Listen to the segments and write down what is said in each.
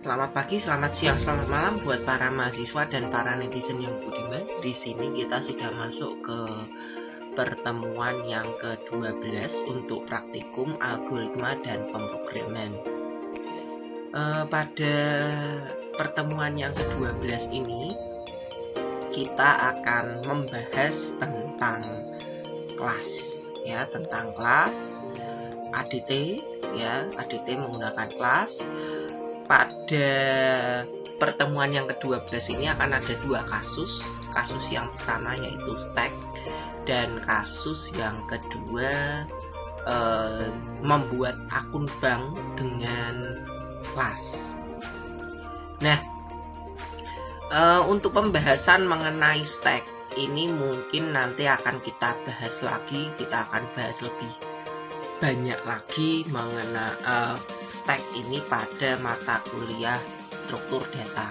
Selamat pagi, selamat siang, selamat malam buat para mahasiswa dan para netizen yang budiman. Di sini kita sudah masuk ke pertemuan yang ke-12 untuk praktikum algoritma dan pemrograman. Pada pertemuan yang ke-12 ini kita akan membahas tentang kelas, ya, tentang kelas ADT, ya, ADT menggunakan kelas. Pada pertemuan yang ke-12 ini akan ada dua kasus. Kasus yang pertama yaitu stack, dan kasus yang kedua membuat akun bank dengan kelas. Nah, untuk pembahasan mengenai stack ini mungkin nanti akan kita bahas lagi. Kita akan bahas lebih banyak lagi mengenai stack ini pada mata kuliah struktur data.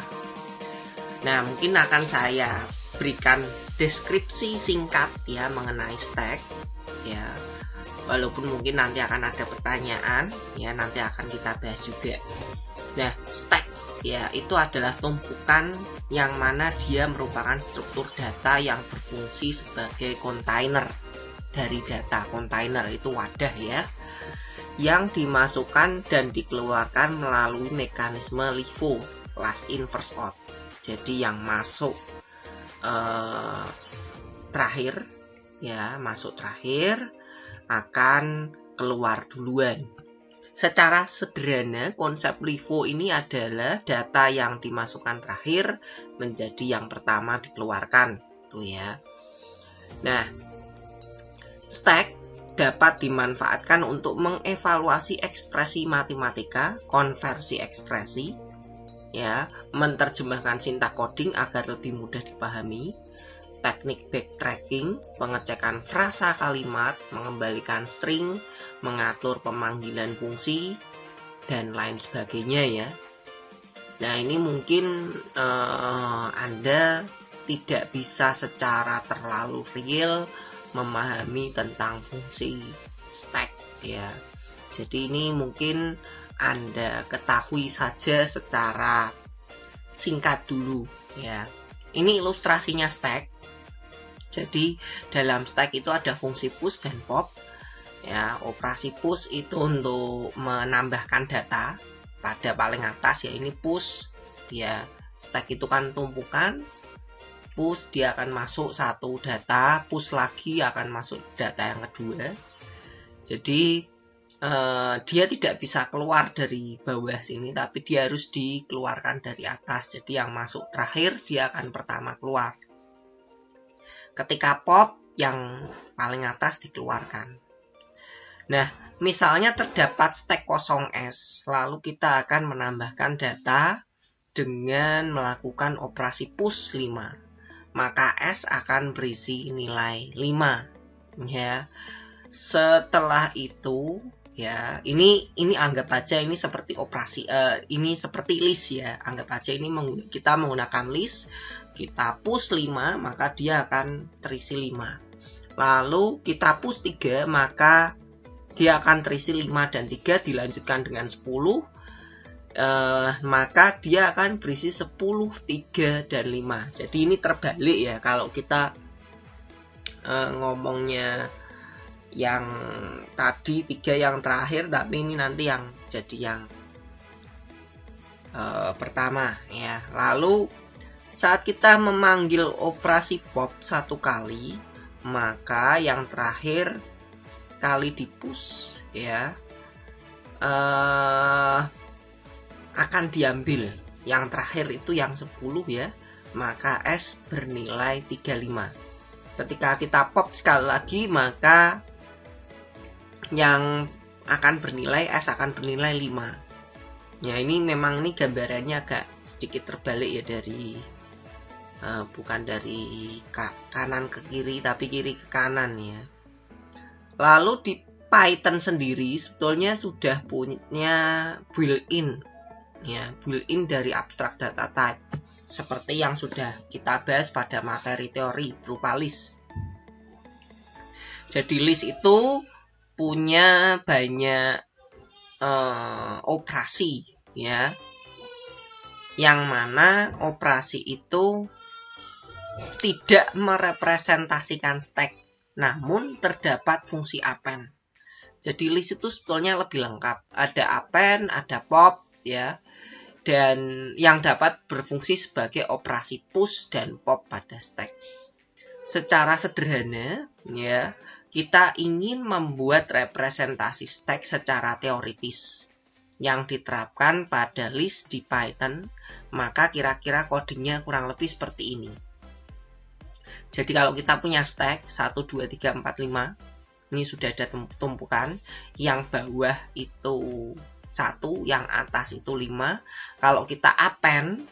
Nah, mungkin akan saya berikan deskripsi singkat ya mengenai stack ya. Walaupun mungkin nanti akan ada pertanyaan ya, nanti akan kita bahas juga. Nah, stack ya itu adalah tumpukan yang mana dia merupakan struktur data yang berfungsi sebagai kontainer dari data. Kontainer itu wadah ya, yang dimasukkan dan dikeluarkan melalui mekanisme LIFO, last in first out. Jadi yang masuk terakhir ya, masuk terakhir akan keluar duluan. Secara sederhana, konsep LIFO ini adalah data yang dimasukkan terakhir menjadi yang pertama dikeluarkan, tuh ya. Nah, stack dapat dimanfaatkan untuk mengevaluasi ekspresi matematika, konversi ekspresi, ya, menerjemahkan sintak coding agar lebih mudah dipahami, teknik backtracking, pengecekan frasa kalimat, mengembalikan string, mengatur pemanggilan fungsi, dan lain sebagainya ya. Nah, ini mungkin Anda tidak bisa secara terlalu real memahami tentang fungsi stack ya. Jadi ini mungkin Anda ketahui saja secara singkat dulu ya. Ini ilustrasinya stack. Jadi dalam stack itu ada fungsi push dan pop ya. Operasi push itu untuk menambahkan data pada paling atas ya, ini push dia. Stack itu kan tumpukan, push dia akan masuk satu data, push lagi akan masuk data yang kedua. Jadi dia tidak bisa keluar dari bawah sini, tapi dia harus dikeluarkan dari atas. Jadi yang masuk terakhir dia akan pertama keluar. Ketika pop, yang paling atas dikeluarkan. Nah, misalnya terdapat stack kosong S, lalu kita akan menambahkan data dengan melakukan operasi push 5. Maka S akan berisi nilai 5 ya. Setelah itu ya, ini anggap aja ini seperti operasi ini seperti list ya. Anggap aja ini kita menggunakan list, kita push 5 maka dia akan terisi 5. Lalu kita push 3 maka dia akan terisi 5 dan 3 dilanjutkan dengan 10. Maka dia akan berisi 10, 3, dan 5. Jadi ini terbalik ya, kalau kita ngomongnya yang tadi 3 yang terakhir, tapi ini nanti yang jadi yang pertama ya. Lalu saat kita memanggil operasi pop satu kali, maka yang terakhir kali di push ya akan diambil yang terakhir itu yang 10 ya, maka S bernilai 35. Ketika kita pop sekali lagi, maka yang akan bernilai S akan bernilai 5. Ya, ini memang ini gambarannya agak sedikit terbalik ya, dari bukan dari kanan ke kiri tapi kiri ke kanan ya. Lalu di Python sendiri sebetulnya sudah punya built-in ya, built-in dari abstract data type seperti yang sudah kita bahas pada materi teori berupa list. Jadi list itu punya banyak operasi ya. yang mana operasi itu tidak merepresentasikan stack, namun terdapat fungsi append. Jadi list itu sebetulnya lebih lengkap. Ada append, ada pop, ya, dan yang dapat berfungsi sebagai operasi push dan pop pada stack. Secara sederhana, ya, kita ingin membuat representasi stack secara teoritis yang diterapkan pada list di Python, maka kira-kira codingnya kurang lebih seperti ini. Jadi kalau kita punya stack 1, 2, 3, 4, 5, ini sudah ada tumpukan, yang bawah itu 1, yang atas itu 5. Kalau kita append,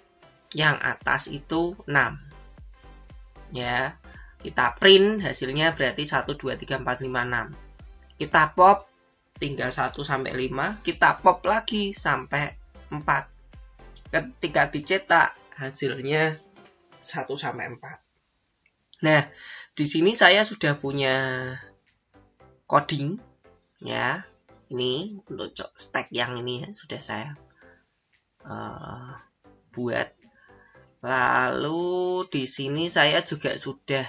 yang atas itu 6. Ya, kita print hasilnya berarti 1, 2, 3, 4, 5, 6. Kita pop, tinggal 1 sampai 5, kita pop lagi sampai 4. Ketika dicetak hasilnya 1 sampai 4. Nah, di sini saya sudah punya coding, ya. Ini untuk stack yang ini sudah saya buat. Lalu di sini saya juga sudah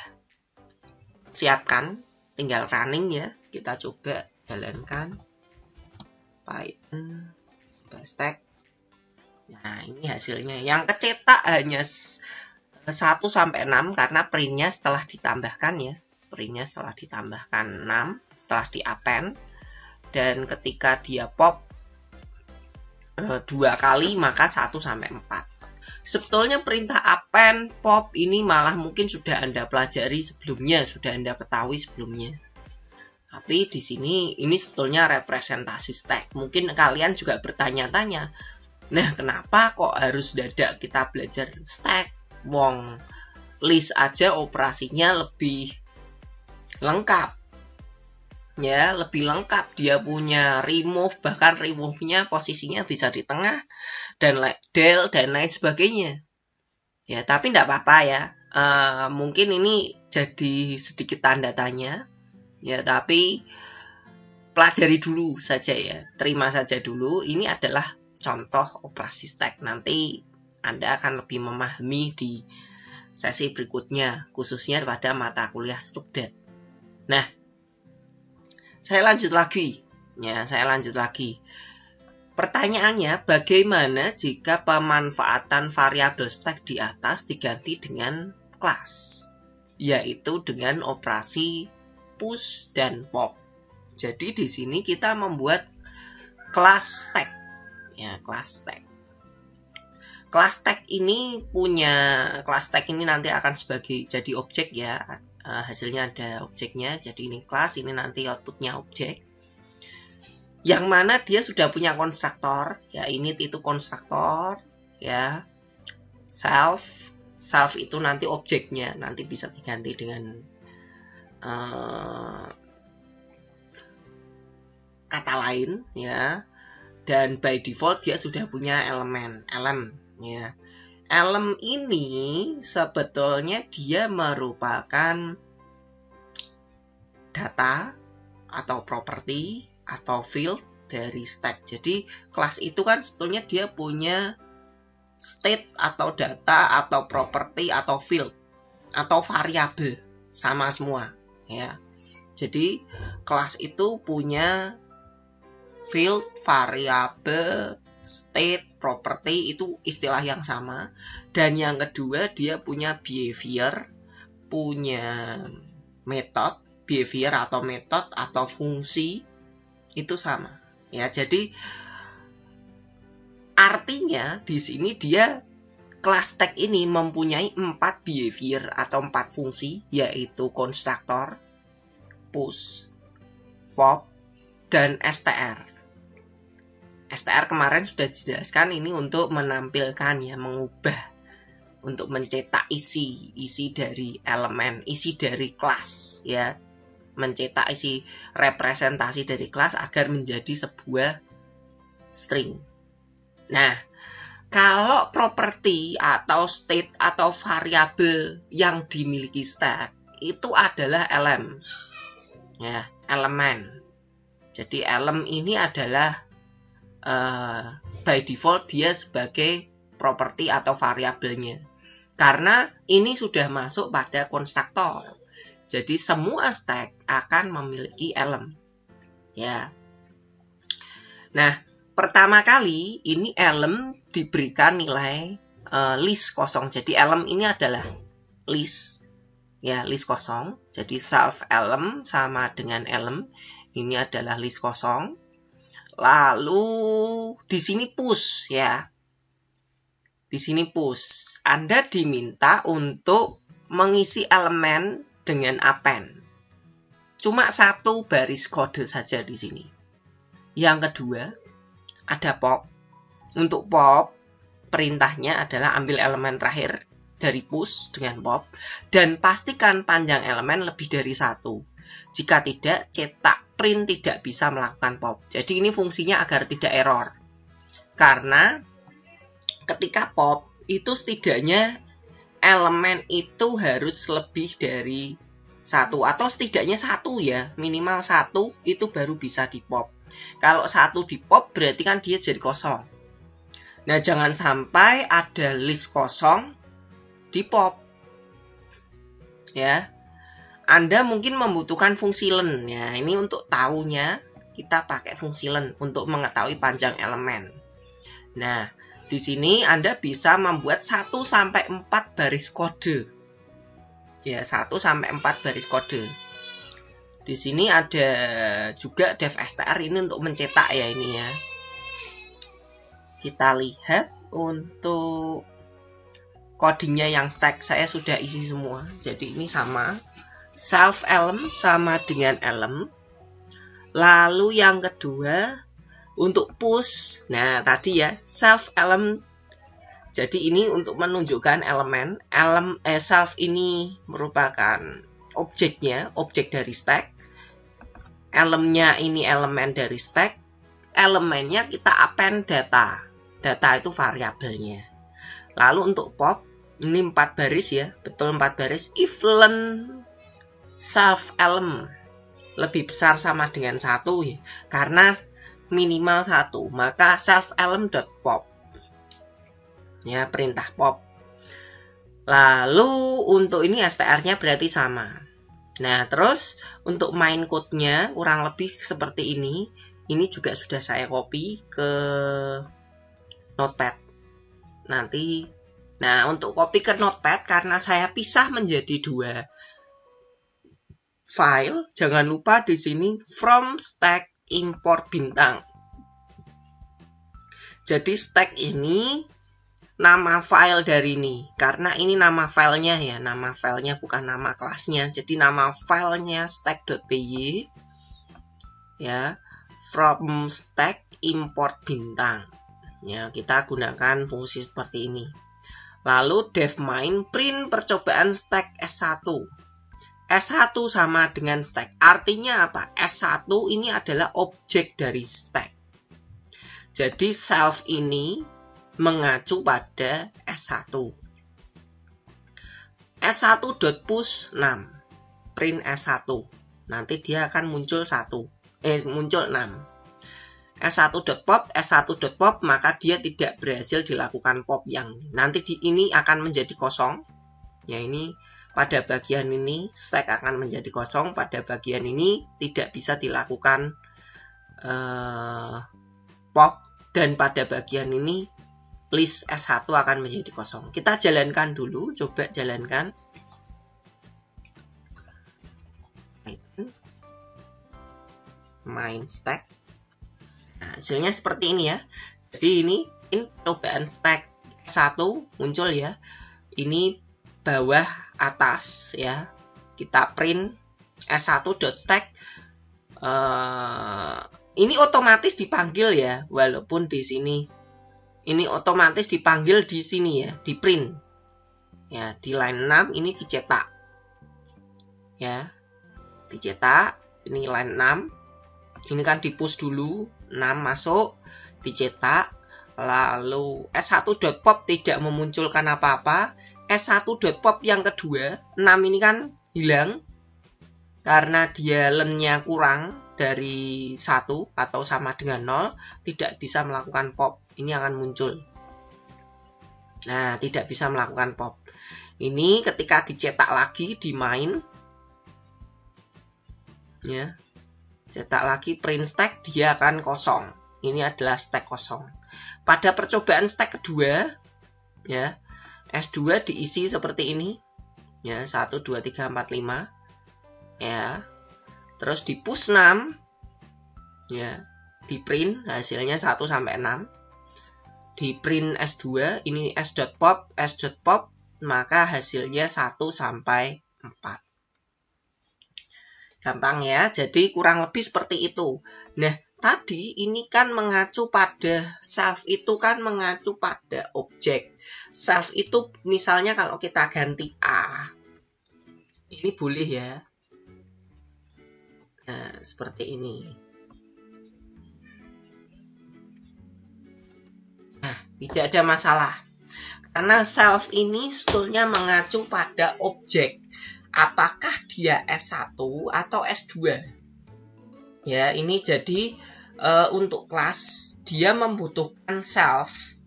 siapkan, tinggal running ya. Kita coba jalankan Python stack. Nah, ini hasilnya. Yang kecetak hanya 1 sampai 6 karena printnya setelah ditambahkan ya. Printnya setelah ditambahkan 6 setelah di append, dan ketika dia pop 2 kali maka 1 sampai 4. Sebetulnya perintah append, pop ini malah mungkin sudah Anda pelajari sebelumnya, sudah Anda ketahui sebelumnya. Tapi di sini ini sebetulnya representasi stack. Mungkin kalian juga bertanya-tanya, nah kenapa kok harus dadak kita belajar stack? Wong list aja operasinya lebih lengkap. Ya, lebih lengkap. Dia punya remove, bahkan remove-nya posisinya bisa di tengah dan del dan lain sebagainya. Ya, tapi tidak apa-apa ya. Mungkin ini jadi sedikit tanda tanya. Ya, tapi pelajari dulu saja ya. Terima saja dulu. Ini adalah contoh operasi stack. Nanti Anda akan lebih memahami di sesi berikutnya, khususnya pada mata kuliah Strukdat. Nah, saya lanjut lagi. Ya, saya lanjut lagi. Pertanyaannya, bagaimana jika pemanfaatan variabel stack di atas diganti dengan kelas, yaitu dengan operasi push dan pop. Jadi di sini kita membuat kelas stack. Ya, kelas stack. Kelas stack ini nanti akan jadi objek ya. Hasilnya ada objeknya, jadi ini kelas, ini nanti outputnya objek. Yang mana dia sudah punya konstruktor, ya init itu konstruktor, ya. Self itu nanti objeknya, nanti bisa diganti dengan kata lain, ya. Dan by default dia sudah punya elem, ya. Elem ini sebetulnya dia merupakan data atau properti atau field dari stack. Jadi kelas itu kan sebetulnya dia punya state atau data atau properti atau field atau variabel, sama semua ya. Jadi kelas itu punya field, variabel, state, property, itu istilah yang sama. Dan yang kedua dia punya behavior, punya method, behavior atau method atau fungsi, itu sama. Ya, jadi artinya di sini dia kelas stack ini mempunyai 4 behavior atau 4 fungsi, yaitu konstruktor, push, pop, dan str. STR kemarin sudah dijelaskan, ini untuk menampilkan ya, mengubah, untuk mencetak isi dari elemen, isi dari kelas ya, mencetak isi representasi dari kelas agar menjadi sebuah string. Nah, kalau properti atau state atau variabel yang dimiliki stack itu adalah elem ya, elemen. Jadi elem ini adalah by default dia sebagai properti atau variabelnya. Karena ini sudah masuk pada konstruktor. Jadi semua stack akan memiliki element. Ya. Nah, pertama kali ini element diberikan nilai list kosong. Jadi element ini adalah list. Ya, list kosong. Jadi self element sama dengan element. Ini adalah list kosong. Lalu di sini push ya. Di sini push. Anda diminta untuk mengisi elemen dengan append. Cuma satu baris kode saja di sini. Yang kedua, ada pop. Untuk pop, perintahnya adalah ambil elemen terakhir dari push dengan pop dan pastikan panjang elemen lebih dari 1. Jika tidak, cetak print tidak bisa melakukan pop. Jadi ini fungsinya agar tidak error. Karena ketika pop itu setidaknya elemen itu harus lebih dari 1 atau setidaknya 1 ya, minimal 1 itu baru bisa di pop. Kalau 1 di pop berarti kan dia jadi kosong. Nah, jangan sampai ada list kosong di pop. Ya. Anda mungkin membutuhkan fungsi len ya. Ini untuk tahunya kita pakai fungsi len untuk mengetahui panjang elemen. Nah, di sini Anda bisa membuat 1 sampai 4 baris kode. Ya, 1 sampai 4 baris kode. Di sini ada juga dev str ini untuk mencetak ya ini ya. Kita lihat untuk codingnya yang stack saya sudah isi semua. Jadi ini sama. Self element sama dengan element. Lalu yang kedua untuk push. Nah, tadi ya self element. Jadi ini untuk menunjukkan elemen. Self ini merupakan objeknya, objek dari stack. Elemennya ini elemen dari stack. Elemennya kita append data. Data itu variabelnya. Lalu untuk pop, ini 4 baris ya. Betul 4 baris. If len self element lebih besar sama dengan 1 ya. Karena minimal 1. Maka self element.pop. Ya, perintah pop. Lalu untuk ini str-nya berarti sama. Nah, terus untuk main code-nya kurang lebih seperti ini. Ini juga sudah saya copy ke Notepad. Nanti, nah untuk copy ke Notepad karena saya pisah menjadi 2 file, jangan lupa di sini from stack import bintang. Jadi stack ini nama file dari ini, karena ini nama filenya ya, nama filenya bukan nama kelasnya. Jadi nama filenya stack.py ya, from stack import bintang ya, kita gunakan fungsi seperti ini. Lalu dev main print percobaan stack S1. S1 sama dengan stack, artinya apa? S1 ini adalah objek dari stack. Jadi self ini mengacu pada S1. S1.push 6. Print S1. Nanti dia akan muncul 6. S1.pop, maka dia tidak berhasil dilakukan pop yang nanti di ini akan menjadi kosong. Ya, ini pada bagian ini stack akan menjadi kosong, pada bagian ini tidak bisa dilakukan pop, dan pada bagian ini list S1 akan menjadi kosong. Kita jalankan dulu, coba jalankan. Main stack. Nah, hasilnya seperti ini ya. Jadi ini cobaan stack S1 muncul ya. Ini bawah atas ya. Kita print S1.stack. Ini otomatis dipanggil ya, walaupun di sini ini otomatis dipanggil di sini ya, di print. Ya, di line 6 ini dicetak. Ya. Dicetak, ini line 6. Ini kan di push dulu, 6 masuk, dicetak. Lalu S1.pop tidak memunculkan apa-apa. S1.pop yang kedua, 6 ini kan hilang karena dia lennya kurang dari 1 atau sama dengan 0, tidak bisa melakukan pop. Ini akan muncul. Nah, tidak bisa melakukan pop. Ini ketika dicetak lagi di main, ya, cetak lagi print stack, dia akan kosong. Ini adalah stack kosong. Pada percobaan stack kedua, ya, S2 diisi seperti ini, ya, 1, 2, 3, 4, 5, ya, terus di push 6, ya, di print hasilnya 1 sampai 6. Di print S2, ini S.pop, maka hasilnya 1 sampai 4. Gampang ya, jadi kurang lebih seperti itu. Nah, tadi ini kan mengacu pada self, itu kan mengacu pada objek. Self itu misalnya kalau kita ganti A, ini boleh ya. Nah, seperti ini. Nah, tidak ada masalah. Karena self ini sebetulnya mengacu pada objek. Apakah dia S1 atau S2? Ya, ini jadi untuk kelas dia membutuhkan self.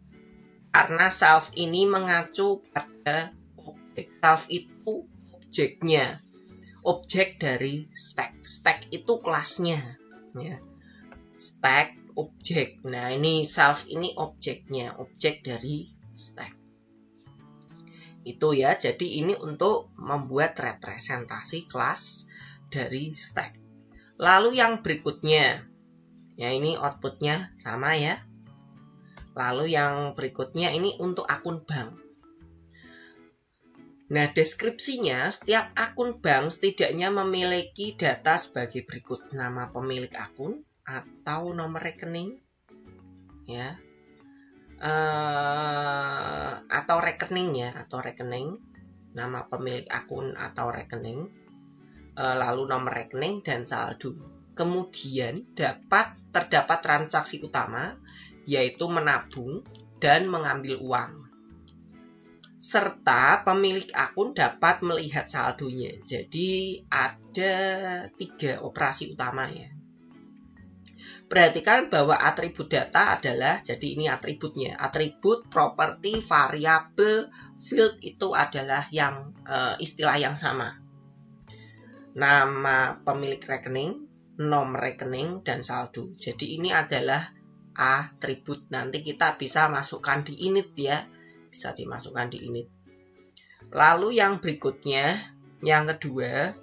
Karena self ini mengacu pada objek. Self itu objeknya. Objek dari stack. Stack itu kelasnya. Ya. Stack objek. Nah, ini self ini objeknya. Objek dari stack. Itu ya, jadi ini untuk membuat representasi kelas dari stack. Lalu yang berikutnya, ya ini outputnya sama ya. Lalu yang berikutnya ini untuk akun bank. Nah, deskripsinya setiap akun bank setidaknya memiliki data sebagai berikut: nama pemilik akun atau nomor rekening, ya. Atau rekening, nama pemilik akun atau rekening, lalu nomor rekening dan saldo. Kemudian terdapat transaksi utama, yaitu menabung dan mengambil uang, serta pemilik akun dapat melihat saldonya. Jadi ada 3 operasi utama ya. Perhatikan bahwa atribut data adalah, jadi ini atributnya, atribut, properti, variabel, field itu adalah yang istilah yang sama. Nama pemilik rekening, nomor rekening, dan saldo. Jadi ini adalah atribut. Nanti kita bisa masukkan di init ya, bisa dimasukkan di init. Lalu yang berikutnya, yang kedua,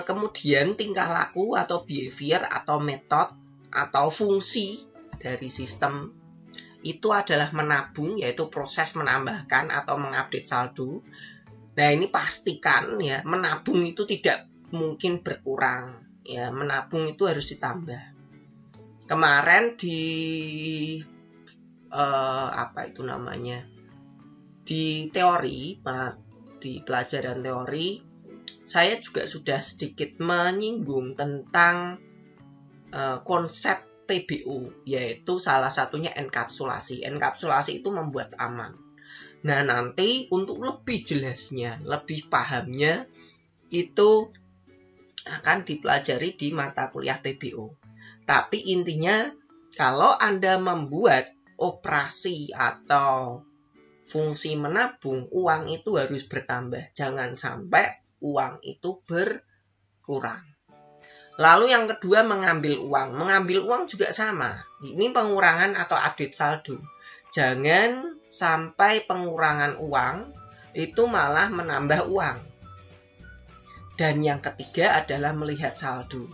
kemudian tingkah laku atau behavior atau metode atau fungsi dari sistem itu adalah menabung, yaitu proses menambahkan atau mengupdate saldo. Nah, ini pastikan ya, menabung itu tidak mungkin berkurang ya, menabung itu harus ditambah. Kemarin di di teori, di pelajaran teori, saya juga sudah sedikit menyinggung tentang konsep PBO, yaitu salah satunya enkapsulasi. Enkapsulasi itu membuat aman. Nah, nanti untuk lebih jelasnya, lebih pahamnya, itu akan dipelajari di mata kuliah PBO. Tapi intinya, kalau Anda membuat operasi atau fungsi menabung, uang itu harus bertambah. Jangan sampai uang itu berkurang. Lalu yang kedua, mengambil uang. Mengambil uang juga sama. Ini pengurangan atau update saldo. Jangan sampai pengurangan uang itu malah menambah uang. Dan yang ketiga adalah melihat saldo.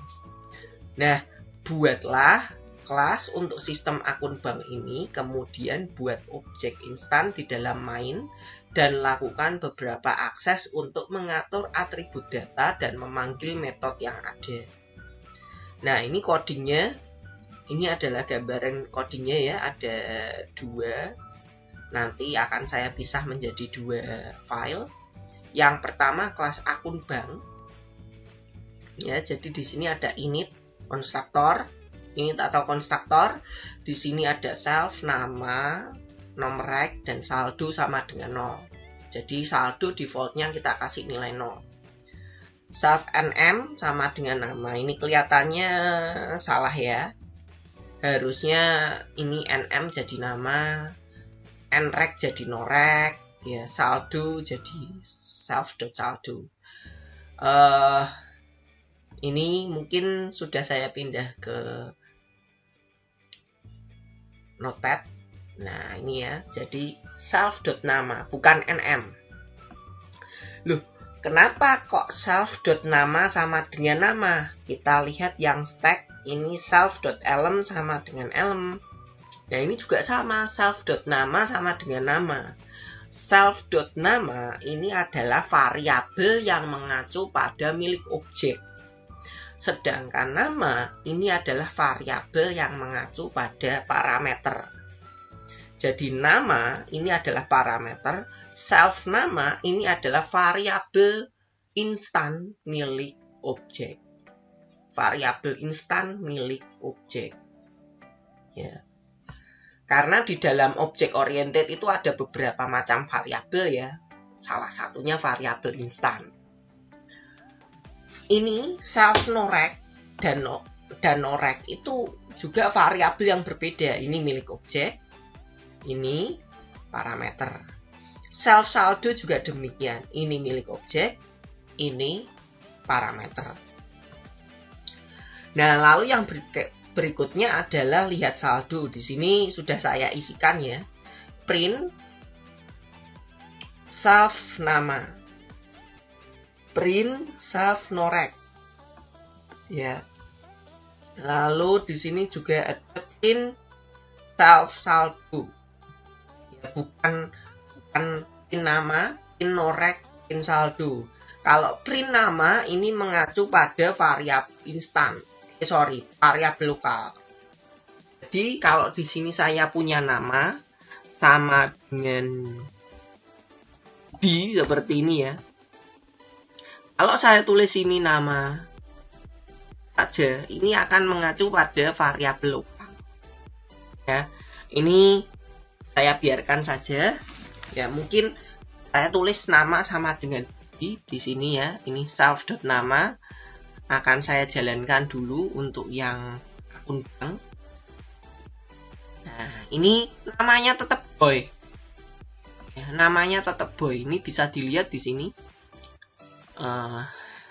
Nah, buatlah kelas untuk sistem akun bank ini, kemudian buat objek instan di dalam main, dan lakukan beberapa akses untuk mengatur atribut data dan memanggil metode yang ada. Nah, ini codingnya. Ini adalah gambaran codingnya ya, ada 2. Nanti akan saya pisah menjadi 2 file. Yang pertama kelas akun bank. Ya, jadi di sini ada init, konstruktor, init atau konstruktor. Di sini ada self, nama, nomor rek, dan saldo sama dengan 0. Jadi saldo defaultnya kita kasih nilai 0. Self nm sama dengan nama. Ini kelihatannya salah ya. Harusnya ini nm jadi nama, nrek jadi norek, ya saldo jadi self.saldo. Ini mungkin sudah saya pindah ke Notepad. Nah ini ya, jadi self.nama bukan nm. Loh, kenapa kok self.nama sama dengan nama? Kita lihat yang stack ini self.elem sama dengan elem. Nah ini juga sama, self.nama sama dengan nama. Self.nama ini adalah variabel yang mengacu pada milik objek. Sedangkan nama ini adalah variabel yang mengacu pada parameter. Jadi nama ini adalah parameter, self nama ini adalah variabel instan milik objek. Variabel instan milik objek. Ya. Karena di dalam objek oriented itu ada beberapa macam variabel ya. Salah satunya variabel instan. Ini self norek dan norek itu juga variabel yang berbeda. Ini milik objek, ini parameter. Self saldo juga demikian. Ini milik objek, ini parameter. Nah, lalu yang berikutnya adalah lihat saldo. Di sini sudah saya isikan ya. Print self nama. Print self norek. Ya. Lalu di sini juga ada print self saldo. Ya, bukan print nama, print norek, print saldo. Kalau print nama ini mengacu pada variabel instan. Variabel lokal. Jadi kalau di sini saya punya nama sama dengan D seperti ini ya. Kalau saya tulis ini nama saja, ini akan mengacu pada variabel lokal. Ya, ini saya biarkan saja. Ya, mungkin saya tulis nama sama dengan D di sini ya. Ini self.nama. Akan saya jalankan dulu untuk yang akun bank. Nah, ini namanya tetap boy. Ya, namanya tetap boy. Ini bisa dilihat di sini.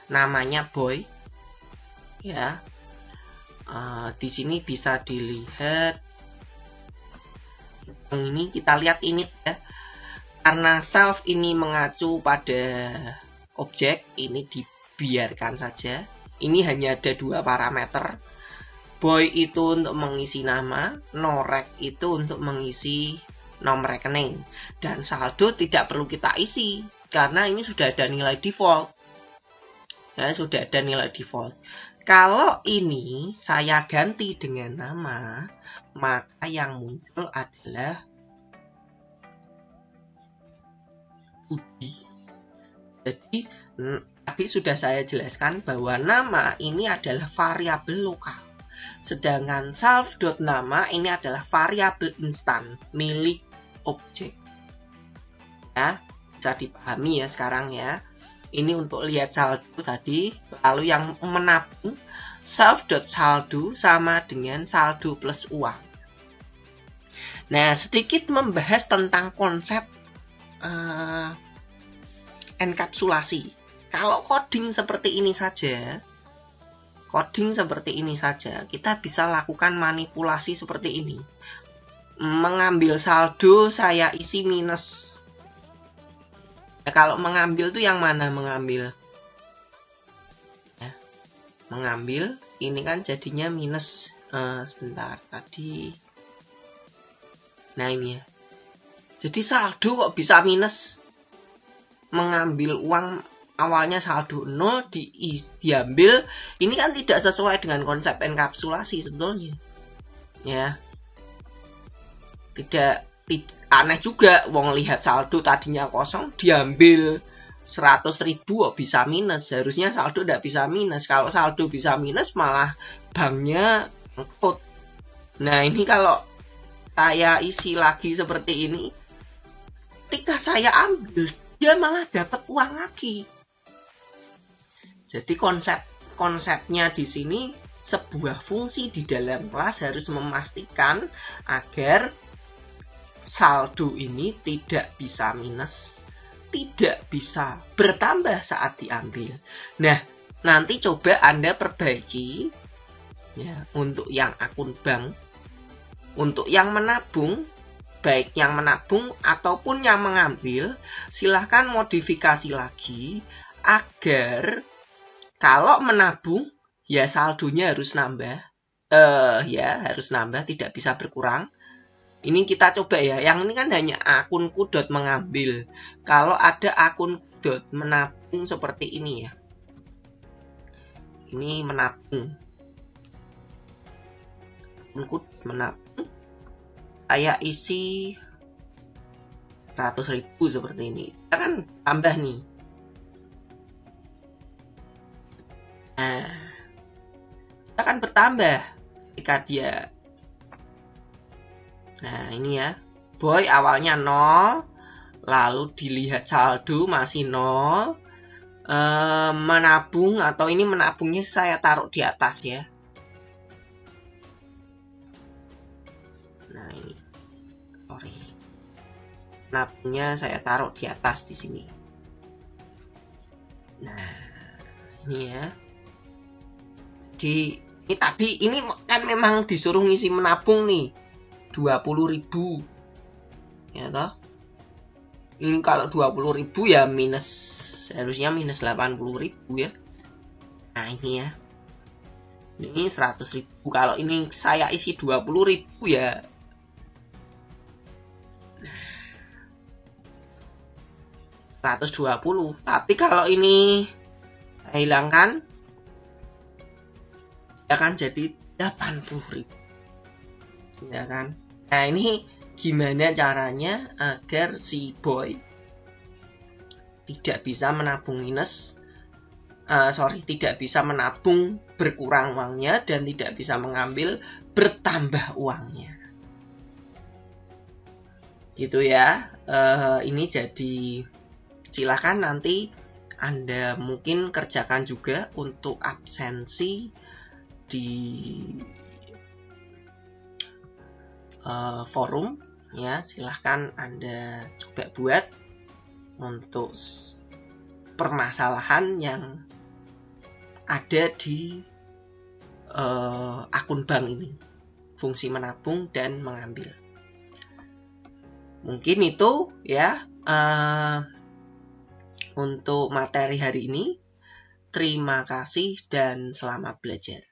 Namanya boy. Ya. Di sini bisa dilihat. Yang ini kita lihat ini ya. Karena self ini mengacu pada objek, ini dibiarkan saja. Ini hanya ada dua parameter. Boy itu untuk mengisi nama, norek itu untuk mengisi nomor rekening. Dan saldo tidak perlu kita isi, karena ini sudah ada nilai default. Ya, sudah ada nilai default. Kalau ini saya ganti dengan nama, maka yang muncul adalah Budi. Jadi tadi sudah saya jelaskan bahwa nama ini adalah variabel lokal. Sedangkan self.nama ini adalah variabel instan milik objek. Ya, bisa dipahami ya sekarang ya. Ini untuk lihat saldo tadi. Lalu yang menabung self.saldo sama dengan saldo plus uang. Nah, sedikit membahas tentang konsep enkapsulasi. Kalau coding seperti ini saja, kita bisa lakukan manipulasi seperti ini. Mengambil saldo, saya isi minus. Nah, kalau mengambil itu yang mana mengambil? Ya, mengambil, ini kan jadinya minus. Sebentar, tadi. Nah ini ya. Jadi saldo kok bisa minus? Mengambil uang awalnya saldo 0 diambil, ini kan tidak sesuai dengan konsep enkapsulasi sebetulnya. Ya. Tidak aneh juga, wong lihat saldo tadinya kosong diambil 100.000 kok bisa minus. Harusnya saldo tidak bisa minus. Kalau saldo bisa minus malah banknya ngikut. Nah, ini kalau saya isi lagi seperti ini, ketika saya ambil dia malah dapat uang lagi. Jadi konsepnya di sini, sebuah fungsi di dalam kelas harus memastikan agar saldo ini tidak bisa minus, tidak bisa bertambah saat diambil. Nah, nanti coba Anda perbaiki ya, untuk yang akun bank, untuk yang menabung, baik yang menabung ataupun yang mengambil, silahkan modifikasi lagi agar kalau menabung ya saldonya harus nambah, harus nambah, tidak bisa berkurang. Ini kita coba ya, yang ini kan hanya akunku mengambil. Kalau ada akun menabung seperti ini ya, ini menabung, akunku menabung, saya isi 100.000 seperti ini, kita kan tambah nih. Nah, kita akan bertambah ketika dia. Nah, ini ya, boy awalnya 0, lalu dilihat saldo masih 0, menabung, atau ini menabungnya saya taruh di atas ya. Nah, ini, sorry, menabungnya saya taruh di atas di sini. Nah, ini ya. Ini tadi ini kan memang disuruh ngisi menabung nih 20.000 ya toh. Ini kalau 20.000 ya minus, harusnya minus 80.000 ya. Nah, ini ya, ini 100.000. Kalau ini saya isi 20.000 ya 120. Tapi kalau ini saya hilangkan, akan jadi 80.000 ya kan. Nah, ini gimana caranya agar si boy tidak bisa menabung minus, tidak bisa menabung berkurang uangnya, dan tidak bisa mengambil bertambah uangnya gitu ya. Ini jadi silakan nanti Anda mungkin kerjakan juga untuk absensi di forum ya. Silahkan Anda coba buat untuk permasalahan yang ada di akun bank ini, fungsi menabung dan mengambil. Mungkin itu ya untuk materi hari ini. Terima kasih dan selamat belajar.